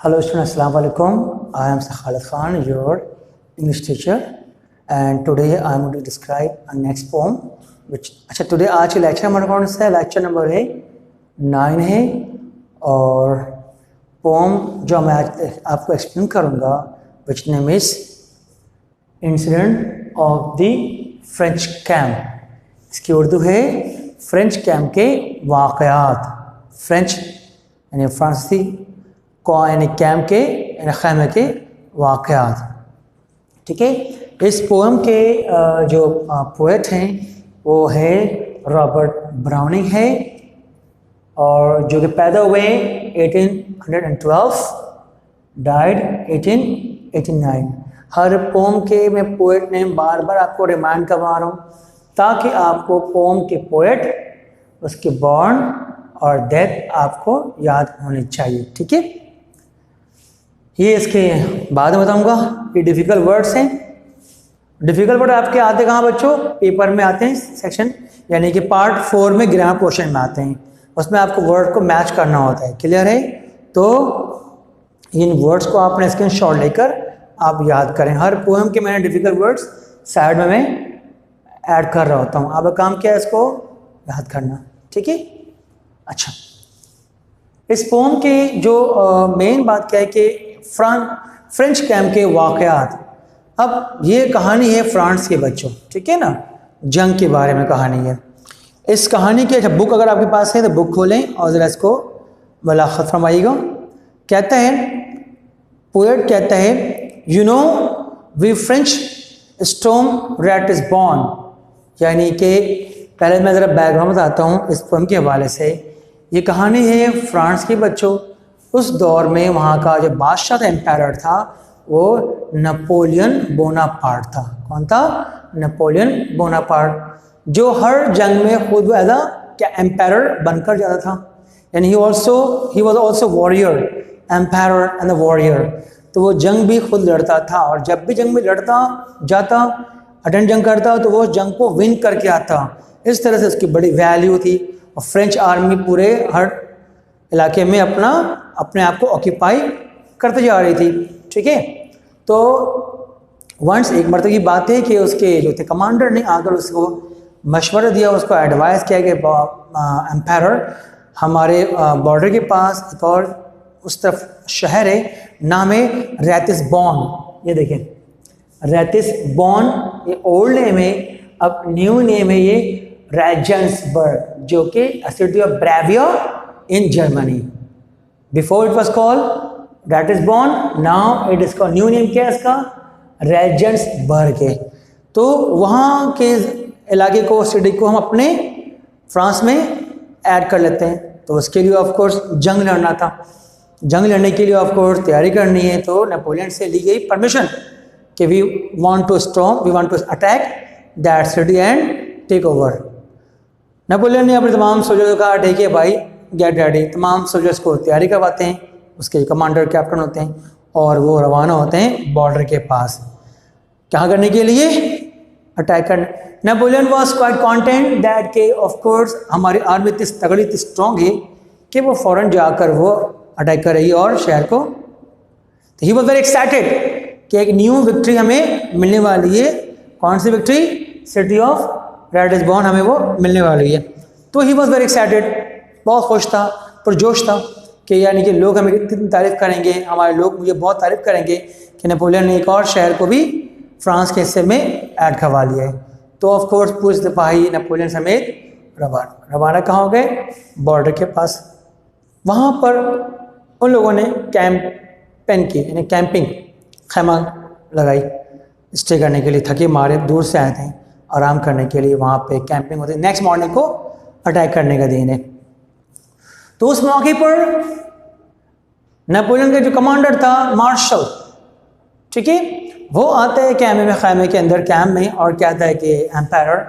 Hello students, Assalamu alaikum. I am Khalid Khan, your English teacher, and today I am going to describe a next poem. अच्छा today आज के lecture हमारा कौन सा है? Lecture number 9 है और पोम जो मैं आज आपको एक्सप्लेन करूँगा which name is incident of the French camp. इसकी उर्दू है फ्रेंच कैम्प के वाक़यात. फ्रेंच यानी फ्रांसीसी यानी कैम्प के यानी खैमे के वाक़यात. ठीक है. इस पोएम के जो पोएट हैं वो है रॉबर्ट ब्राउनिंग है और जो कि पैदा हुए 1812, डाइड 1889. हर पोम के मैं पोएट नेम बार बार आपको रिमाइंड करवा रहा हूँ ताकि आपको पोम के पोएट, उसके बॉर्न और डेथ आपको याद होनी चाहिए. ठीक है. ये इसके बाद में बताऊंगा. ये डिफ़िकल्ट वर्ड्स हैं. डिफ़िकल्ट वर्ड आपके आते कहाँ बच्चों? पेपर में आते हैं सेक्शन यानी कि पार्ट 4 में ग्रामर पोर्शन में आते हैं. उसमें आपको वर्ड को मैच करना होता है. क्लियर है? तो इन वर्ड्स को आपने स्क्रीनशॉट लेकर आप याद करें. हर पोएम के मैंने डिफ़िकल्ट वर्ड्स साइड में मैं ऐड कर रहा होता हूँ. आपका काम क्या है? इसको याद करना. ठीक है. अच्छा, इस पोम के जो मेन बात क्या है कि फ्रेंच कैम्प के वाक़यात. अब ये कहानी है फ्रांस के बच्चों. ठीक है ना. जंग के बारे में कहानी है. इस कहानी की बुक अगर आपके पास है तो बुक खोलें और ज़रा इसको मुलाक़त फरमाइएगा. कहता है, पोएट कहता है, you know we French storm rat is born. यानी कि पहले मैं ज़रा बैकग्राउंड बताता हूँ इस पोएम के हवाले से. ये कहानी है फ्रांस के बच्चों. उस दौर में वहाँ का जो बादशाह था, एम्पायर था, वो नेपोलियन बोनापार्ट था. कौन था? नेपोलियन बोनापार्ट, जो हर जंग में खुद एज अ क्या एम्पायर बनकर जाता था. यानी he was also warrior, empire and the warrior. तो वो जंग भी खुद लड़ता था और जब भी जंग में लड़ता जाता, अटेंड जंग करता, तो वो जंग को विन करके आता. इस तरह से उसकी बड़ी वैल्यू थी. और फ्रेंच आर्मी पूरे हर इलाके में अपने आप को ऑक्यूपाई करते जा रही थी. ठीक है. तो वंस एक मरतबा की बात है कि उसके जो थे कमांडर ने आकर उसको मशवरा दिया, उसको एडवाइस किया कि एम्पायर हमारे बॉर्डर के पास एक और उस तरफ शहर है, नाम है रैतिस्बॉर्न. ये देखें रैतिस्बॉर्न, ये ओल्ड नेम है. अब न्यू नेम है ये रेजेंसबर्ग, जो कि city of Bavaria in Germany. Before it was called Ratisbon, now it is called, new name क्या है इसका? रेजेंसबर्ग है. तो वहाँ के इलाके को, सिटी को हम अपने फ्रांस में ऐड कर लेते हैं. तो उसके लिए ऑफ कोर्स जंग लड़ना था. जंग लड़ने के लिए ऑफ कोर्स तैयारी करनी है. तो नेपोलियन से ली गई परमिशन कि we want to attack that city and take over. Napoleon ने अपने तमाम सोल्जर्स को कहा, ठीक है भाई, गेट रेडी. तमाम सोल्जर्स को तैयारी करवाते हैं. उसके कमांडर कैप्टन होते हैं और वो रवाना होते हैं बॉर्डर के पास. क्या करने के लिए? अटैक करने. Napoleon was quite content that के ऑफ कोर्स हमारी आर्मी इतनी तगड़ी, इतनी स्ट्रॉन्ग है कि वो फ़ौरन जाकर वो अटैक करेगी और शहर को. तो ही वॉज वेरी एक्साइटेड कि एक न्यू विक्ट्री हमें मिलने वाली है. कौन सी विक्ट्री? सिटी ऑफ रैटिस्बॉर्न हमें वो मिलने वाली है. तो ही वॉज वेरी एक्साइटेड. बहुत खुश था, पुरजोश था कि यानी कि लोग हमें कितनी तारीफ़ करेंगे, हमारे लोग मुझे बहुत तारीफ़ करेंगे कि नेपोलियन ने एक और शहर को भी फ्रांस के हिस्से में ऐड करवा लिया है. तो ऑफ कोर्स पूरे सिपाही नेपोलियन समेत रवाना कहाँ हो गए? बॉर्डर के पास. वहाँ पर उन लोगों ने कैंपिंग की, यानी कैंपिंग, खैमा लगाई स्टे करने के लिए. थके मारे दूर से आए थे, आराम करने के लिए वहाँ पे कैंपिंग होती. नेक्स्ट मॉर्निंग को अटैक करने का दिन है. तो उस मौके पर नेपोलियन का जो कमांडर था, मार्शल, ठीक है, वो आता है खैमे के अंदर कैम्प में और कहता है कि एम्पायर,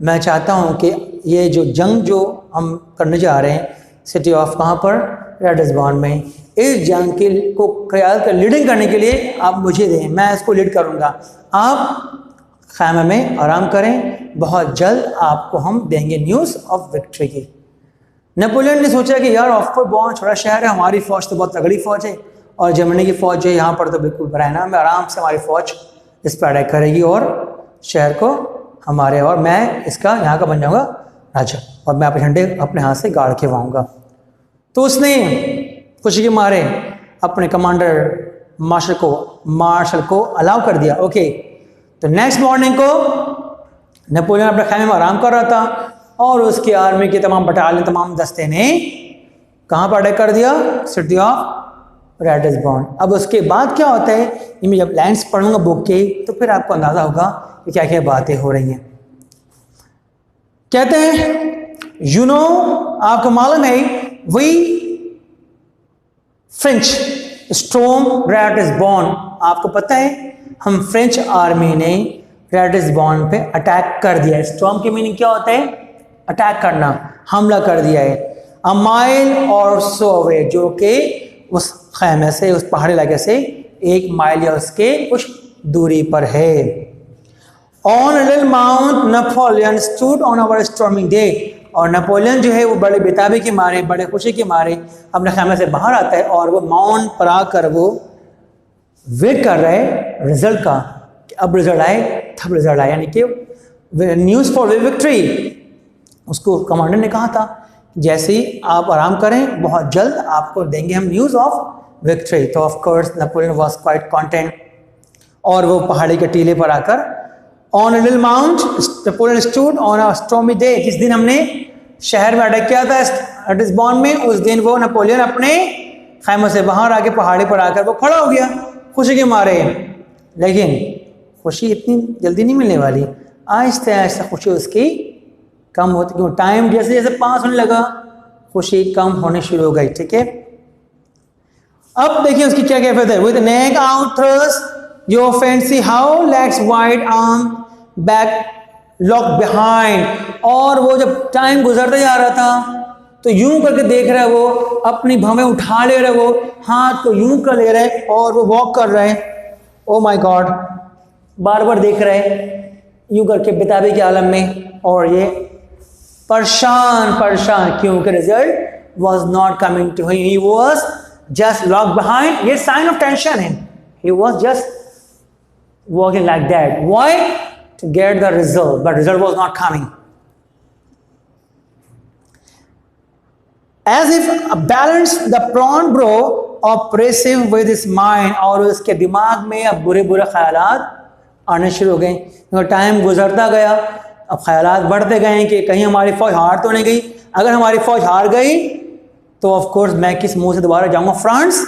मैं चाहता हूँ कि ये जो जंग जो हम करने जा रहे हैं सिटी ऑफ कहाँ पर? रैटिस्बॉर्न में, इस जंग के को ख्याल कर लीडिंग करने के लिए आप मुझे दें, मैं इसको लीड करूँगा. आप खैमे में आराम करें, बहुत जल्द आपको हम देंगे न्यूज़ ऑफ विक्ट्री की. नेपोलियन ने सोचा कि यार ऑफ कोर्स बहुत छोटा शहर है, हमारी फ़ौज तो बहुत तगड़ी फ़ौज है और जर्मनी की फ़ौज जो है यहाँ पर तो बिल्कुल बरहना में आराम से हमारी फ़ौज इस पर अटैक करेगी और शहर को हमारे, और मैं इसका यहाँ का बन जाऊँगा राजा, और मैं अपने झंडे अपने हाथ से गाड़ के आऊँगा। तो उसने खुशी के मारे अपने कमांडर मार्शल को अलाउ कर दिया। ओके, तो नेक्स्ट मॉर्निंग को नेपोलियन अपने खैमे में आराम कर रहा था और उसकी आर्मी के तमाम बटालियन, तमाम दस्ते ने कहाँ पर अटैक कर दिया? City of Ratisbon. अब उसके बाद क्या होता है, ये मैं जब लाइन्स पढ़ूंगा बुक के तो फिर आपको अंदाजा होगा कि क्या क्या बातें हो रही हैं। कहते हैं आपको मालूम है, वी फ्रेंच स्टॉर्म रैटिसबर्न, आपको पता है हम फ्रेंच आर्मी ने रैटिसबर्न पे अटैक कर दिया है। स्टॉर्म की मीनिंग क्या होता है? अटैक करना, हमला कर दिया है। अ माइल और सो अवे, जो कि उस खैमे से, उस पहाड़ी इलाके से 1 माइल या उसके कुछ दूरी पर है। On little mount Napoleon stood on our storming day, और नेपोलियन जो है वो बड़े बेताबी के मारे, बड़े खुशी के मारे अपने खैमे से बाहर आता है और वो माउंट पर आकर वो वेट कर रहा है रिजल्ट का, कि अब रिजल्ट आए तब रिजल्ट आए, यानी कि न्यूज़ फॉर विक्ट्री। उसको कमांडर ने कहा था जैसे ही आप आराम करें बहुत जल्द आपको देंगे हम न्यूज़ ऑफ विक्ट्री। तो of course Napoleon was quite content, और वो पहाड़ी के टीले पर आकर on a little mount Napoleon stood on a stormy day, जिस दिन हमने शहर में अटैक किया था रैटिसबर्न में, उस दिन वो नेपोलियन अपने खैमों से बाहर आके पहाड़ी पर आकर वो खड़ा हो गया खुशी के मारे। लेकिन खुशी इतनी जल्दी नहीं मिलने वाली, आहिस्ते आहिस्ते खुशी उसकी कम होती, क्यों टाइम जैसे जैसे पास होने लगा खुशी कम होने शुरू हो गई। ठीक है, अब देखिए उसकी क्या कैफियत है। With neck out thrust your fancy how legs wide arm back lock behind, और वो जब टाइम गुजरता जा रहा था तो यूं करके देख रहा है, वो अपनी भवें उठा ले रहे, वो हाथ को यूं कर ले रहे और वो वॉक कर रहे हैं। ओ माय गॉड, बार बार देख रहे यूं करके बेताबी के आलम में, और ये परेशान क्योंकि result was not coming to him, he was just lock behind. ये साइन ऑफ टेंशन है, he was just walking like that, why? To get the result, but result was not coming. As if a balance the prawn bro oppressive with his mind, और उसके दिमाग में अब बुरे ख्यालात आने शुरू हो गए। टाइम गुजरता गया, अब ख्यालात बढ़ते गए कि कहीं हमारी फौज हार तो नहीं गई। अगर हमारी फौज हार गई तो ऑफ कोर्स मैं किस मुंह से दोबारा जाऊंगा फ्रांस।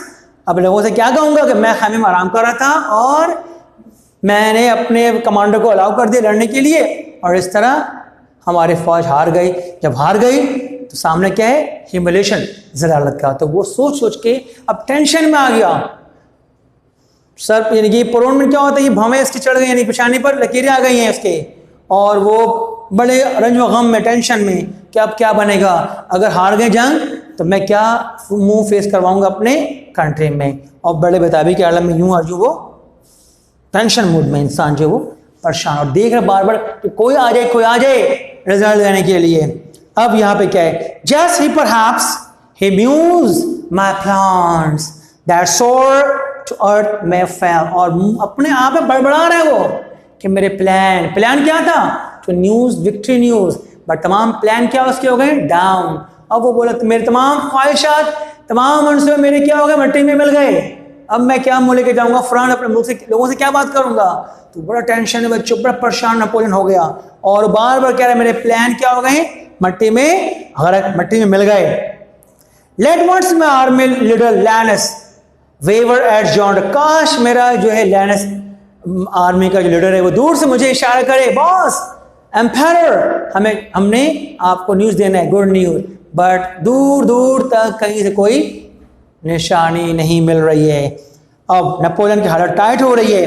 अब लोगों से क्या कहूंगा कि मैं खैमे में आराम कर रहा था और मैंने अपने कमांडर को अलाउ कर दिया लड़ने के लिए, और इस तरह हमारी फौज हार गई। जब हार गई तो सामने क्या है? ह्यूमिलेशन, जलालत का। तो वो सोच सोच के अब टेंशन में आ गया। सर यानी कि पुरोन में क्या होता है, ये भवें इसकी चढ़ गई, यानी पेशानी पर लकीरें आ गई हैं उसके, और वो बड़े रंज व गम में, टेंशन में कि अब क्या बनेगा, अगर हार गए जंग तो मैं क्या मुंह फेस करवाऊंगा अपने कंट्री में। और बड़े बेताबी के आलम में यूं और यूं वो टेंशन मूड में इंसान जो वो परेशान, और देख रहे बार बार कि कोई आ जाए रिजल्ट देने के लिए। अब यहाँ पे क्या है? Just he perhaps he mused my plans that soared to earth may fail, और अपने आप में बड़बड़ा रहे वो कि मेरे प्लान क्या था? तो न्यूज़, विक्ट्री न्यूज़, बट तमाम प्लान क्या उसके हो गए? डाउन। अब वो बोला मेरे तमाम ख्वाहिशात, तमाम मंसूबे मेरे क्या हो गए? मिट्टी में मिल गए। अब मैं क्या मुंह लेके जाऊंगा फ्रांस, अपने मुल्क से लोगों से क्या बात करूंगा? तो बड़ा टेंशन है बच्चों, बड़ा परेशान नेपोलियन हो गया, और बार बार कह रहा है मेरे प्लान क्या हो गए? मिट्टी में मिल गए। Let once my army leader Lannes waver at जॉन्ड, काश मेरा जो है लैनस आर्मी का जो लीडर है वो दूर से मुझे इशारा करे, बॉस एम्पायर हमने आपको न्यूज़ देना है, गुड न्यूज़। बट दूर दूर तक कहीं से कोई निशानी नहीं मिल रही है। अब नेपोलियन की हालत टाइट हो रही है।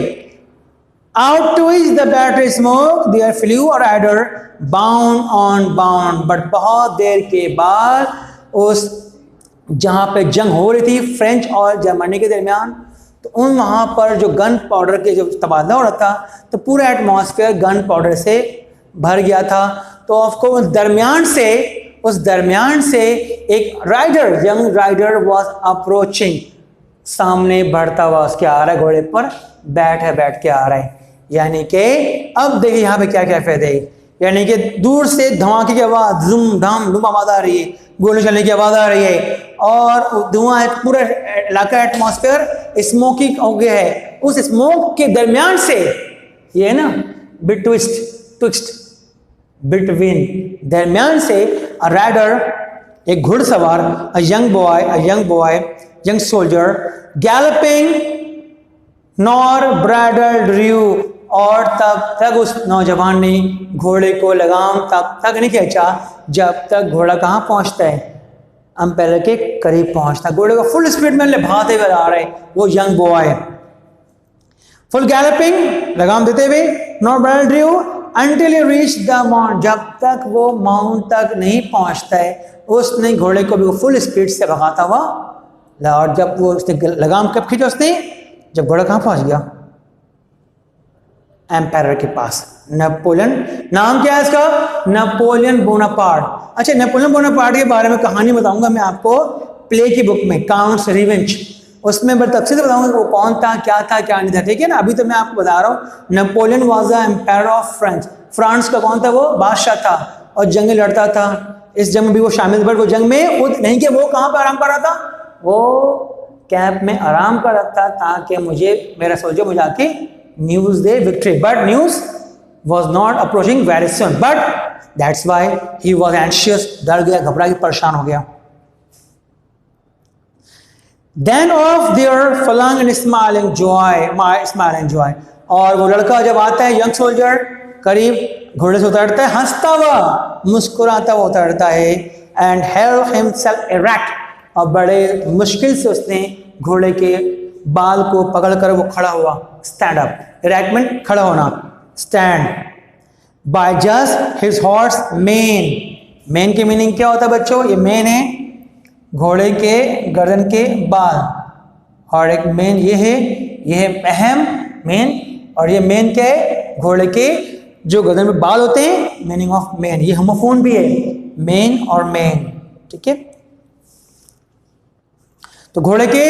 Out to is the battery smoke there flew a rider bound on bound, but बहुत देर के बाद उस जहाँ पे जंग हो रही थी फ्रेंच और जर्मनी के दरमियान, तो उन वहाँ पर जो गन पाउडर के जो तबादला हो रहा था, तो पूरा एटमॉस्फेयर गन पाउडर से भर गया था। तो ऑफको उस दरमियान से एक rider, young rider was approaching, सामने बढ़ता हुआ उसके आ रहा है, घोड़े पर बैठ के आ रहा है। यानी कि अब देखिए यहाँ पे क्या क्या फायदे है, यानी कि दूर से धमाके की आवाज, धूम धाम धूम आवाज आ रही है, गोली चलने की आवाज आ रही है, और धुआं पूरा इलाका एटमॉस्फेयर स्मोकी हो गया है। उस स्मोक के दरमियान से ये है ना ट्विस्ट बिटवीन, दरमियान से अ राइडर, एक घुड़सवार, a young boy young soldier galloping nor bridal Drew, और तब तक उस नौजवान ने घोड़े को लगाम तब तक नहीं खींचा जब तक घोड़ा कहाँ पहुंचता है, अंपायर के करीब पहुंचता। घोड़े को फुल स्पीड में भागते हुए आ रहे वो यंग बॉय, फुल गैलपिंग लगाम देते हुए, not bridal Drew until you reach the mount, जब तक वो माउंट तक नहीं पहुंचता है उसने घोड़े को भी फुल स्पीड से भगाता हुआ, और जब वो उसने लगाम कब खींचा उसने, जब घोड़ा कहाँ पहुंच गया, एम्पायर के पास। नेपोलियन, नाम क्या है इसका, नेपोलियन बोनापार्ट। अच्छा, नेपोलियन बोनापार्ट के बारे में कहानी बताऊंगा मैं आपको प्ले की बुक में, काउंट्स रिवेंज, उसमें मैं तफसील से बताऊंगा वो कौन था क्या नहीं था, ठीक है ना। अभी तो मैं आपको बता रहा हूँ Napoleon was the empire of France, France का कौन था, वो बादशाह था और जंग लड़ता था। इस जंग में भी वो शामिल, बट वो जंग में वो नहीं कि वो कहाँ पर आराम कर रहा था, वो कैंप में आराम कर रहा था ताकि मुझे मेरा सोल्जर मुझे आके news they victory, but news was not approaching very soon, but that's why he was anxious, डर गया, घबरा गया, परेशान हो गया। Then of their flung and smiling joy, और वो लड़का जब आता है, यंग सोल्जर करीब घोड़े से उतरता है, हंसता हुआ मुस्कुराता हुआ उतरता है, and held himself erect, और बड़े मुश्किल से उसने घोड़े के बाल को पकड़कर वो खड़ा हुआ, स्टैंड अप, erect मीन खड़ा होना, stand, by just his horse main. Main की मीनिंग क्या होता है बच्चों, ये मेन है घोड़े के गर्दन के बाल, और एक मेन ये है अहम मेन, और ये मेन क्या है, घोड़े के जो गर्दन में बाल होते हैं, मीनिंग ऑफ मेन, ये होमोफोन भी है, मेन और मेन, ठीक है। तो घोड़े के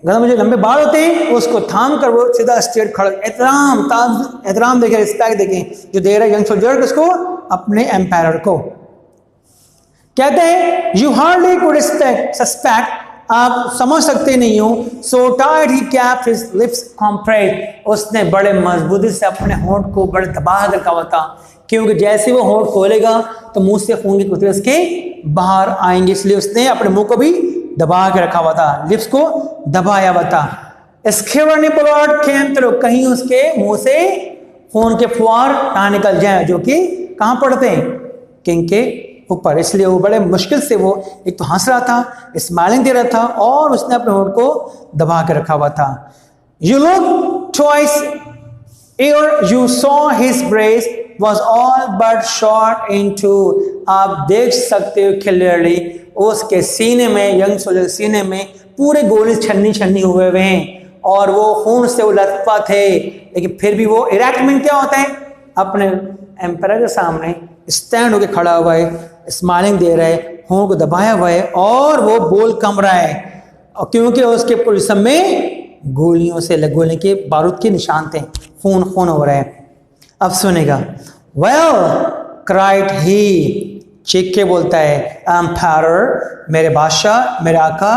गर्दन में जो लंबे बाल होते हैं उसको थाम कर वो सीधा स्ट्रेट खड़ा, एहतराम देखें, रिस्पेक्ट देखें जो दे रहा है यंग सोल्जर किसको, अपने एम्पायर को। कहते हैं यू हार्डली कुड सस्पेक्ट, आप समझ सकते नहीं हो, सो टाइट ही कैप्ड हिज लिप्स कॉम्प्रेस्ड, उसने बड़े मजबूती से अपने होंठ को बड़े दबा कर रखा हुआ था, क्योंकि जैसे वो होंठ खोलेगा तो मुंह से खून की कुतरे उसके बाहर आएंगे, इसलिए उसने अपने मुंह को भी दबा के रखा हुआ था, लिप्स को दबाया हुआ था। कहीं उसके मुंह से खून के फुहार ना निकल जाए, जो कि कहां पड़ते हैं, किंग के ऊपर, इसलिए वो बड़े मुश्किल से वो एक तो हंस रहा था, स्माइलिंग दे रहा था, और उसने अपने होंठ को दबा के रखा हुआ था। You look twice ere you saw his breast was all but shot into, आप देख सकते हो क्लियरली उसके सीने में, यंग सोल्जर सीने में पूरे गोली छन्नी हुए हैं, और वो खून से वो लथपथ है, लेकिन फिर भी वो इरेक्ट क्या होता है, अपने एम्पायर के सामने स्टैंड होकर खड़ा हुआ है, स्माइलिंग दे रहा है, होंठ को दबाया हुआ है, और वो बोल कम रहा है, और क्योंकि उसके पुलिस में गोलियों से गोली के बारूद के निशान थे, खून हो रहा है। अब सुनेगा, वेल क्राइड ही, चीख के बोलता है, एम्पायर, मेरे बादशाह, मेरे आका,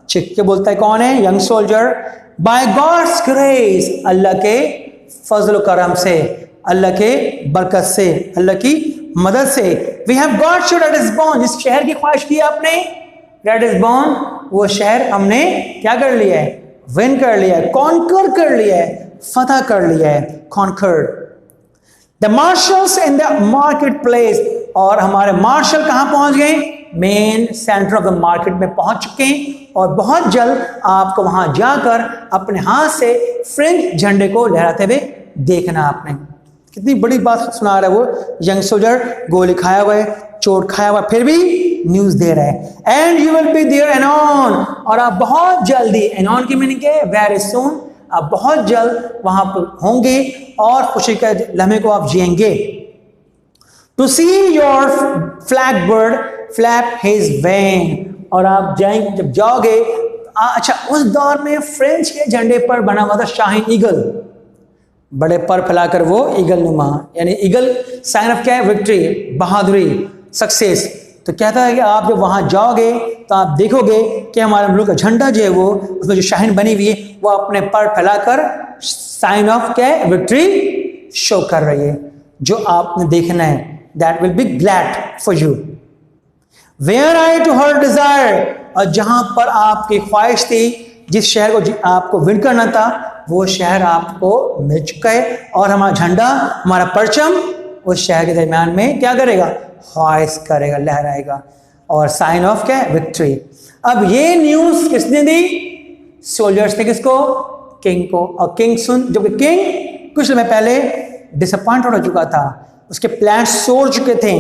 चीख के बोलता है, कौन है, young soldier, by God's grace, अल्लाह के फजल करम से, अल्लाह के बरकत से, अल्लाह की मदद से, वी हैव गॉट यू रेडिसबॉर्न, जिस शहर की ख्वाहिश की आपने, रेडिसबॉर्न, वो शहर हमने क्या कर लिया है, विन कर लिया है, कॉन्कर कर लिया है, फतह कर लिया है, conquered. The marshals in the market place, और हमारे मार्शल कहां पहुंच गए, main centre of the market में पहुंच चुके हैं, और बहुत जल्द आपको वहां जाकर अपने हाथ से फ्रेंच झंडे को लहराते हुए देखना। आपने कितनी बड़ी बात सुना रहा है वो यंग सोल्जर, गोली खाया हुआ है, चोट खाया हुआ, फिर भी न्यूज दे रहा है, and you will be there anon, और आप बहुत जल्दी, एनॉन की मीनिंग है वेरी सून, आप बहुत जल्द वहां पर होंगे और खुशी के लम्हे को आप जिएंगे। To see your flag bird flap his vane, और आप जाएंगे, जब जाओगे अच्छा, उस दौर में फ्रेंच के झंडे पर बना हुआ था शाहीन ईगल, बड़े पर फैलाकर वो ईगल नुमा, यानी ईगल साइन ऑफ क्या है? विक्ट्री, बहादुरी, सक्सेस। तो कहता है कि आप जब वहां जाओगे तो आप देखोगे कि हमारे मुल्क का झंडा जो है वो उसमें जो शाहीन बनी हुई है वो अपने पर फैलाकर साइन ऑफ क्या है? विक्ट्री शो कर रही है। जो आपने देखना है, that will be glad for you. Where I to her desire, और जहां पर आपकी ख्वाहिश थी, जिस शहर को आपको विन करना था, वो शहर आपको मिल चुका है और हमारा झंडा, हमारा परचम उस शहर के दरमियान में क्या करेगा? हॉइस करेगा, लहराएगा, और साइन ऑफ क्या है? विक्ट्री। अब ये न्यूज किसने दी? सोल्जर्स ने। किसको? किंग को। और किंग जब किंग कुछ समय पहले डिसअपॉइंट हो चुका था, उसके प्लान सोच चुके थे,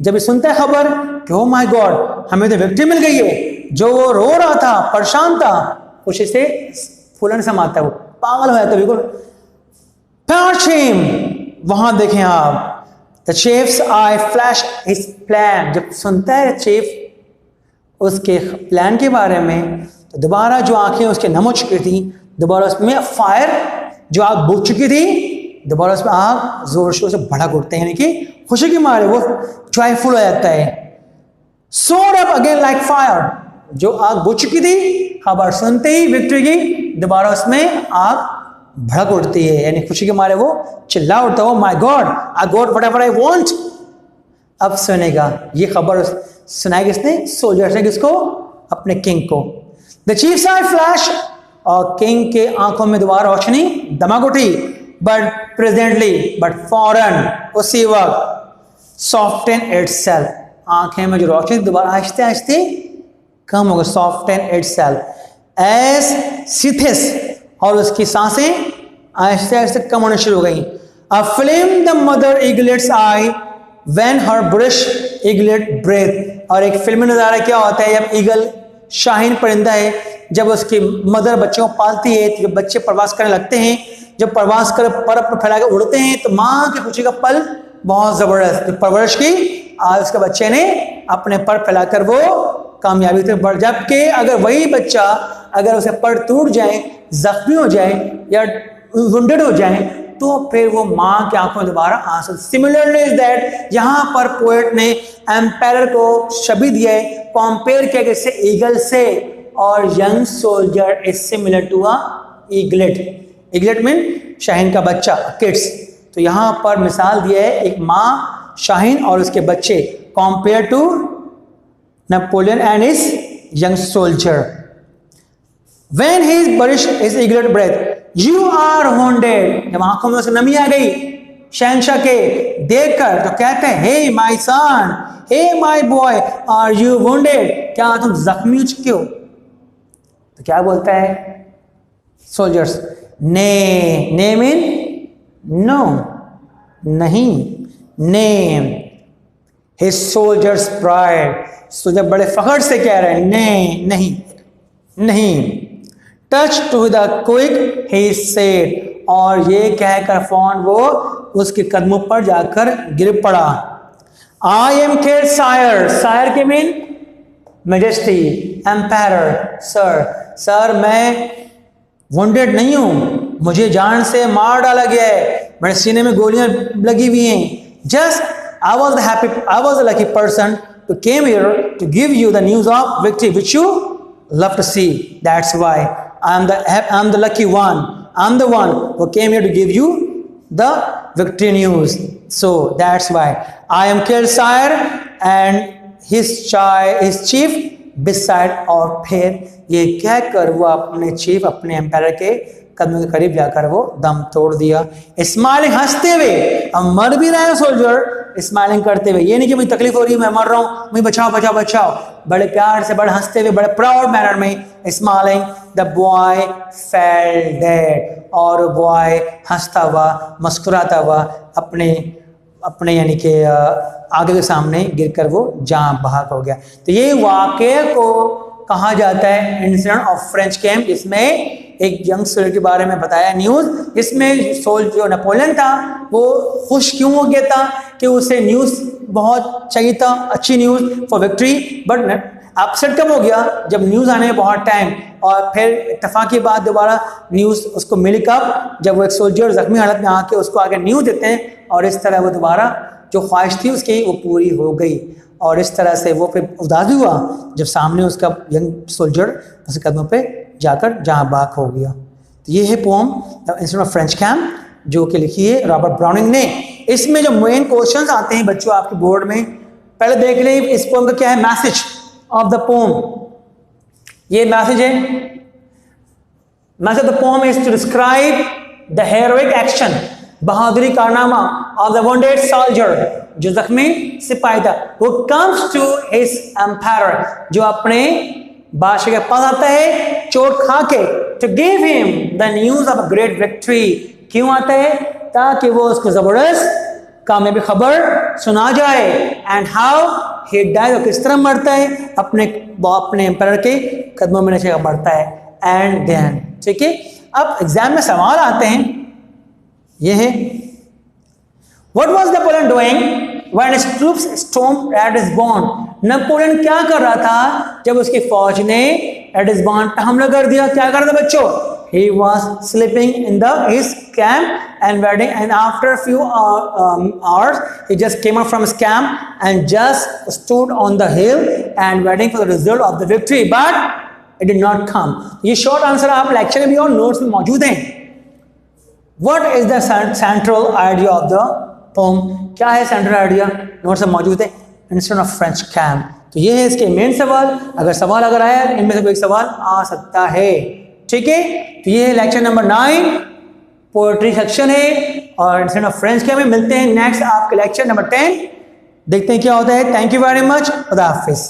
जब ये सुनता है खबर कि ओ माय गॉड हमें तो विक्ट्री मिल गई है, जो वो रो रहा था, परेशान था, खुशी से फूलन समाता है, वो पागल हो जाता है बिल्कुल। वहां देखें आप, the chiefs I flash his plan. जब सुनता है चीफ उसके प्लान के बारे में, तो दोबारा जो आंखें उसके नम हो चुकी थी, दोबारा उसमें फायर, जो आग बुझ चुकी थी, दोबारा उसमें आग जोर शोर से भड़क उठते हैं, यानी कि खुशी के मारे वो जॉयफुल हो जाता है। सोर अप अगेन लाइक फायर, जो आग बुझ चुकी थी, खबर सुनते ही विक्ट्री की, दोबारा उसमें आग भड़क उठती है, यानी खुशी के मारे वो चिल्ला उठता है, my God I got whatever I want. अब सुनेगा ये खबर सुनाई किसने? सोल्जर्स ने। किसको? अपने किंग को। द चीफ्स आई फ्लैश, और किंग के आंखों में दोबारा रोशनी दमक उठी, बट प्रेजेंटली, बट फौरन, उसी वक्त सॉफ्टन इटसेल्फ, आंखें में जो रोशनी दोबारा आहिस्ते आहिस्ते कम हो गई, सॉफ्टन इटसेल्फ एज सिथिस, और उसकी सांसें आहिस्ते आहिस्ते कम होने शुरू हो गई। A film the mother eaglets eye when her bruised eaglet breath, और एक फिल्मी नजारा क्या होता है जब ईगल, शाहीन परिंदा है, जब उसकी मदर बच्चों को पालती है, तो जब बच्चे प्रवास करने लगते हैं, जब प्रवास कर पर फैला के उड़ते हैं, तो माँ की खुशी का पल बहुत जबरदस्त, परवरिश की आज उसके बच्चे ने अपने पर फैलाकर वो कामयाबी से बढ़, जबकि अगर वही बच्चा अगर उसे पर टूट जाए, जख्मी हो जाए या वुंडेड हो जाए, तो फिर वो माँ की आंखों में दोबारा आंसू। सिमिलरली इज दैट, यहाँ पर पोएट ने एम्पायर को शब्द दिया है, कंपेयर किया किससे? ईगल से, और young soldier is similar to a eaglet. Eaglet mean शाहीन का बच्चा, किड्स। तो यहाँ पर मिसाल दिया है एक माँ, शाहीन और उसके बच्चे, compare to Napoleon and his young soldier. When his burish his eaglet breath, you are wounded, जब आंखों में उसे नमी आ गई शहंशाह के देखकर, तो कहते हैं hey my son, hey my boy, are you wounded, क्या तुम जख्मी हो चुके हो? तो क्या बोलता है सोल्जर्स? ने मीन नो, नहीं, name. His soldiers pride, soldier बड़े फखर से कह रहे हैं ने, नहीं, नहीं। Touch to the quick he said, और ये कहकर फौरन वो उसके कदमों पर जाकर गिर पड़ा। I am care sire, sire के मीन मेजेस्टी, एम्पायर, सर मैं वुंडेड नहीं हूं, मुझे जान से मार डाला गया है, मेरे सीने में गोलियां लगी हुई हैं। Just I was the lucky person to came here to give you the news of victory which you love to see, that's why I'm the lucky one. I'm the one who came here to give you the victory news. So that's why I am killed, sire, and his chief beside, और फिर ये कहकर वो अपने chief, अपने empire के कदमों के करीब जाकर वो दम तोड़ दिया। स्माइलिंग, हंसते हुए, अब मर भी रहे हैं सोल्जर, स्माइलिंग करते हुए, ये नहीं कि मुझे तकलीफ हो रही है, मैं मर रहा हूँ, मुझे बचाओ बचाओ बचाओ, बड़े प्यार से, बड़े हंसते हुए, बड़े प्राउड मैनर में smiling. The boy fail dead, और बॉय हंसता हुआ, मुस्कुराता हुआ अपने यानी कि आगे के सामने गिरकर वो जान बहक हो गया। तो ये वाकये को कहा जाता है इंसिडेंट ऑफ फ्रेंच कैंप, जिसमें एक यंग सोल्जर के बारे में बताया न्यूज, जिसमें जो नेपोलियन था वो खुश क्यों हो गया था कि उसे न्यूज बहुत चाहिए था, अच्छी news for victory, but upset कब हो गया, जब न्यूज़ आने में बहुत टाइम, और फिर इत्तेफाक की बात दोबारा न्यूज़ उसको मिली कब, जब वो एक सोल्जर जख्मी हालत में आके उसको आगे न्यूज़ देते हैं, और इस तरह वो दोबारा जो ख्वाहिश थी उसकी वो पूरी हो गई। और इस तरह से वो फिर उदास भी हुआ जब सामने उसका यंग सोल्जर उसके कदमों पे जाकर जहाँ बाग हो गया। तो ये है poem the incident of French camp, जो कि लिखी है रॉबर्ट ब्राउनिंग ने। इसमें जो मेन क्वेश्चंस आते हैं बच्चों आपके बोर्ड में, पहले देख लें इस पोम का क्या है मैसेज ऑफ द पोम। ये मैसेज है, message of the poem is to describe the heroic action, बहादुरी कारनामा ऑफ द वुंडेड सोल्जर, जो जख्मी सिपाही था, वो कम्स टू हिज एम्पायर, जो अपने बादशाह के पास आता है चोट खा के, to give him the news of a great victory. क्यों आता है? ताकि वो उसको जबरदस्त कामयाबी खबर सुना जाए। एंड हाउ ही डाइड, और किस तरह मरता है, अपने एम्पायर के कदमों में नीचे मरता है। एंड देन, ठीक है, अब एग्जाम में सवाल आते हैं, ये है What was Napoleon doing when his troops stormed Ratisbon? Napoleon क्या कर रहा था जब उसकी फौज ने रेटिसबॉन पर हमला कर दिया? क्या कर रहा था बच्चों? He was sleeping in his camp and waiting, and after a few hours he just came out from his camp and just stood on the hill and waiting for the result of the victory, but it did not come. ये short answer आप lecture में भी और notes में मौजूद हैं। What is the central idea of the poem? क्या है सेंट्रल आइडिया? नोट से मौजूद है, इंसिडेंट ऑफ फ्रेंच कैंप। तो ये है इसके मेन सवाल। अगर सवाल आया इनमें से कोई सवाल आ सकता है, ठीक है। तो ये है लेक्चर नंबर 9, पोएट्री सेक्शन है, और इंसिडेंट ऑफ फ्रेंच कैंप में मिलते हैं नेक्स्ट आपके लेक्चर नंबर 10। देखते हैं क्या होता है। थैंक यू वेरी मच, खुदा हाफिज।